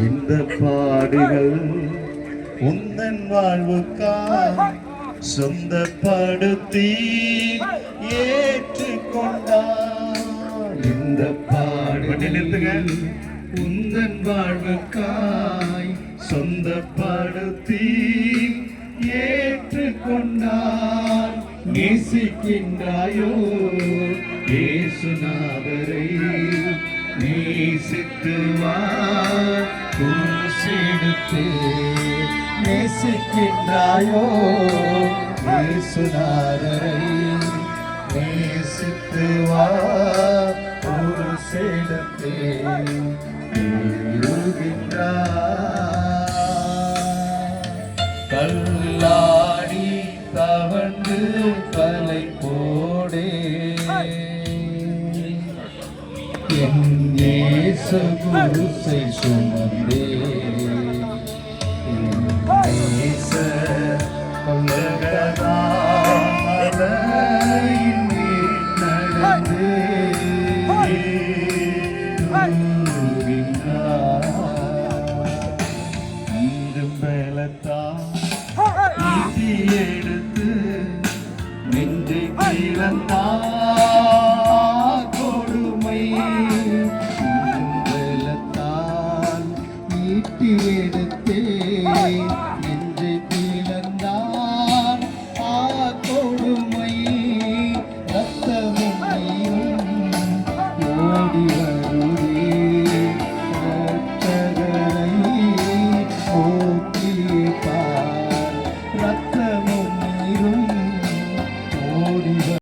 இந்த பாடுகள் உந்தன் வாழ்வுக்காய் சொந்தப்படுத்தி ஏற்றுக்கொண்டார். இந்த பாடுகள் உந்தன் வாழ்வுக்காய் சொந்தப்படுத்தி ஏற்றுக்கொண்டார். நேசிக்கின்றாயோ இயேசுநாதரை, நேசித்து வா குருசெடுத்து. நேசிக்கின்றாயோ இயேசுநாதரை, நேசித்து வா குருசெடுத்து. கல்லாடி தவண்டு தலை போடே என் இயேசு குருசை சுமந்தே. இயேச உலகதாமலையின் மேல் நடந்து